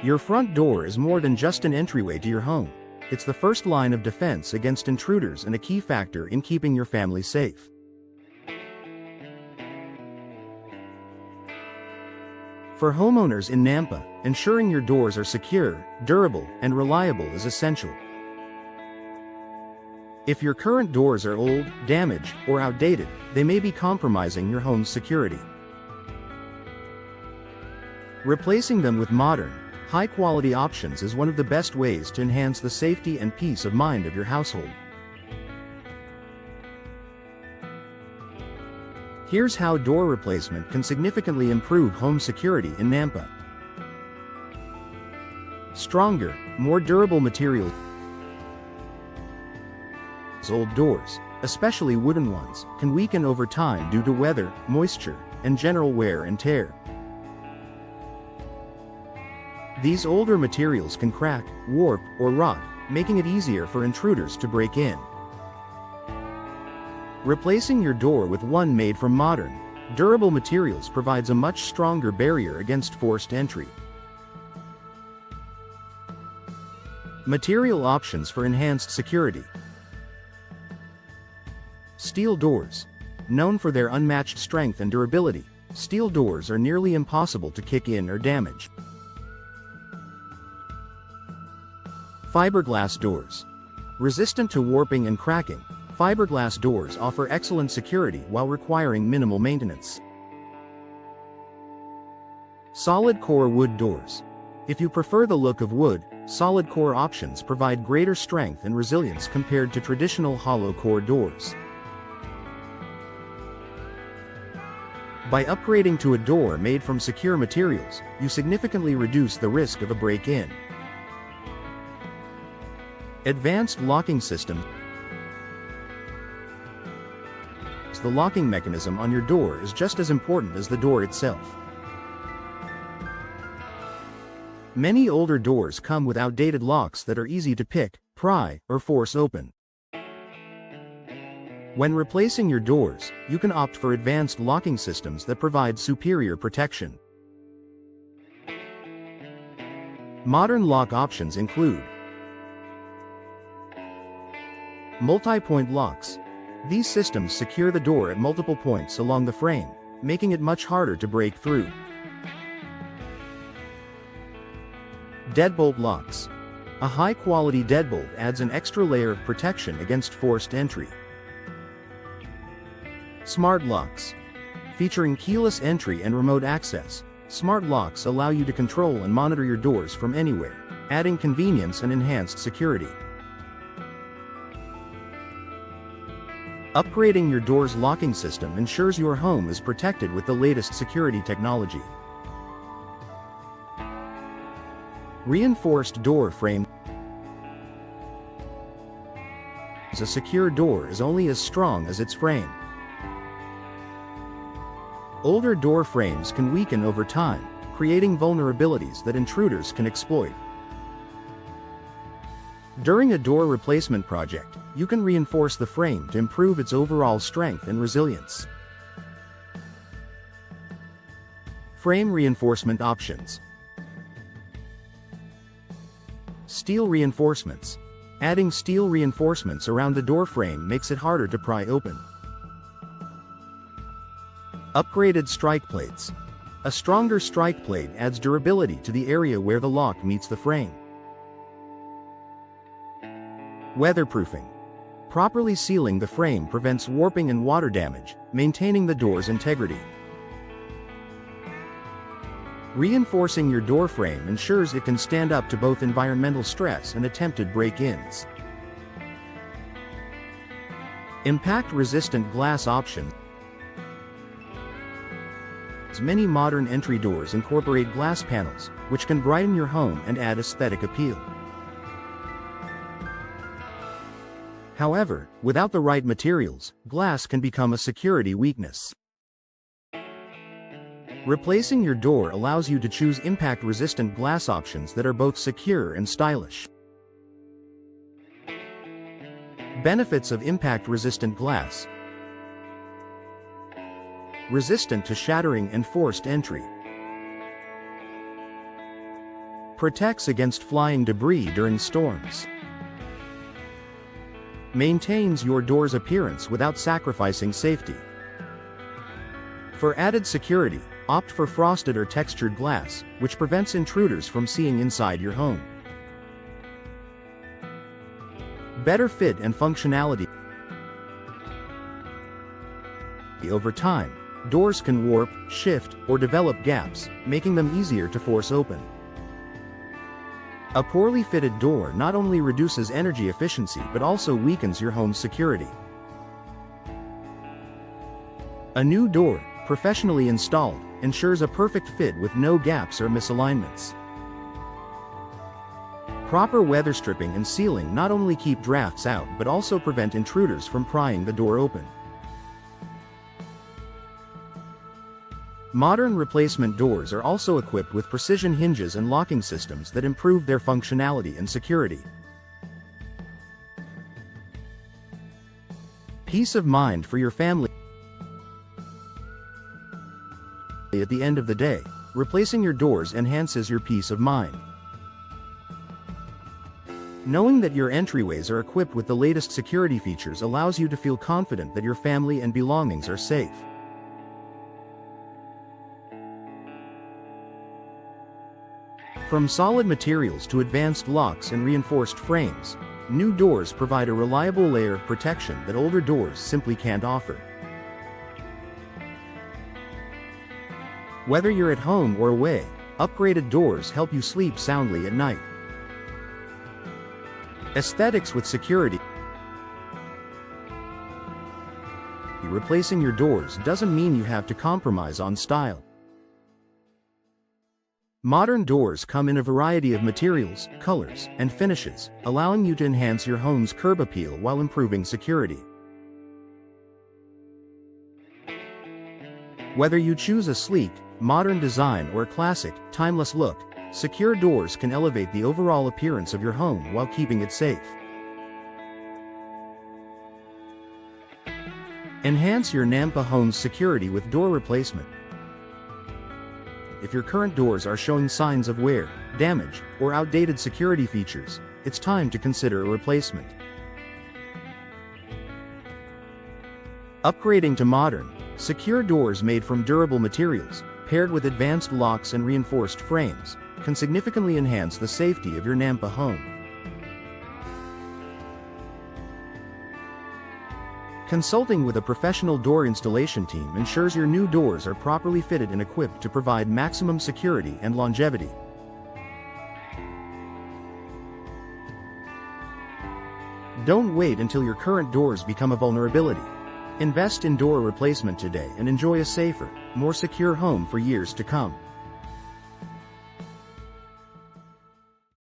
Your front door is more than just an entryway to your home. It's the first line of defense against intruders and a key factor in keeping your family safe. For homeowners in Nampa, ensuring your doors are secure, durable, and reliable is essential. If your current doors are old, damaged, or outdated, they may be compromising your home's security. Replacing them with modern, high-quality options is one of the best ways to enhance the safety and peace of mind of your household. Here's how door replacement can significantly improve home security in Nampa. Stronger, more durable materials. Old doors, especially wooden ones, can weaken over time due to weather, moisture, and general wear and tear. These older materials can crack, warp, or rot, making it easier for intruders to break in. Replacing your door with one made from modern, durable materials provides a much stronger barrier against forced entry. Material options for enhanced security. Steel doors. Known for their unmatched strength and durability, steel doors are nearly impossible to kick in or damage. Fiberglass doors. Resistant to warping and cracking, fiberglass doors offer excellent security while requiring minimal maintenance. Solid core wood doors. If you prefer the look of wood, solid core options provide greater strength and resilience compared to traditional hollow core doors. By upgrading to a door made from secure materials, you significantly reduce the risk of a break-in. Advanced locking system. The locking mechanism on your door is just as important as the door itself. Many older doors come with outdated locks that are easy to pick, pry, or force open. When replacing your doors, you can opt for advanced locking systems that provide superior protection. Modern lock options include multi-point locks. These systems secure the door at multiple points along the frame, making it much harder to break through. Deadbolt locks. A high-quality deadbolt adds an extra layer of protection against forced entry. Smart locks. Featuring keyless entry and remote access, smart locks allow you to control and monitor your doors from anywhere, adding convenience and enhanced security. Upgrading your door's locking system ensures your home is protected with the latest security technology. Reinforced door frame. A secure door is only as strong as its frame. Older door frames can weaken over time, creating vulnerabilities that intruders can exploit. During a door replacement project, you can reinforce the frame to improve its overall strength and resilience. Frame reinforcement options. Steel reinforcements. Adding steel reinforcements around the door frame makes it harder to pry open. Upgraded strike plates. A stronger strike plate adds durability to the area where the lock meets the frame. Weatherproofing. Properly sealing the frame prevents warping and water damage, maintaining the door's integrity. Reinforcing your door frame ensures it can stand up to both environmental stress and attempted break-ins. Impact-resistant glass option. Many modern entry doors incorporate glass panels, which can brighten your home and add aesthetic appeal. However, without the right materials, glass can become a security weakness. Replacing your door allows you to choose impact-resistant glass options that are both secure and stylish. Benefits of impact-resistant glass. Resistant to shattering and forced entry. Protects against flying debris during storms. Maintains your door's appearance without sacrificing safety. For added security, opt for frosted or textured glass, which prevents intruders from seeing inside your home. Better fit and functionality. Over time, doors can warp, shift, or develop gaps, making them easier to force open. A poorly fitted door not only reduces energy efficiency but also weakens your home's security. A new door, professionally installed, ensures a perfect fit with no gaps or misalignments. Proper weather stripping and sealing not only keep drafts out but also prevent intruders from prying the door open. Modern replacement doors are also equipped with precision hinges and locking systems that improve their functionality and security. Peace of mind for your family. At the end of the day, replacing your doors enhances your peace of mind. Knowing that your entryways are equipped with the latest security features allows you to feel confident that your family and belongings are safe. From solid materials to advanced locks and reinforced frames, new doors provide a reliable layer of protection that older doors simply can't offer. Whether you're at home or away, upgraded doors help you sleep soundly at night. Aesthetics with security. Replacing your doors doesn't mean you have to compromise on style. Modern doors come in a variety of materials, colors, and finishes, allowing you to enhance your home's curb appeal while improving security. Whether you choose a sleek, modern design or a classic, timeless look, secure doors can elevate the overall appearance of your home while keeping it safe. Enhance your Nampa home's security with door replacement. If your current doors are showing signs of wear, damage, or outdated security features, it's time to consider a replacement. Upgrading to modern, secure doors made from durable materials, paired with advanced locks and reinforced frames, can significantly enhance the safety of your Nampa home. Consulting with a professional door installation team ensures your new doors are properly fitted and equipped to provide maximum security and longevity. Don't wait until your current doors become a vulnerability. Invest in door replacement today and enjoy a safer, more secure home for years to come.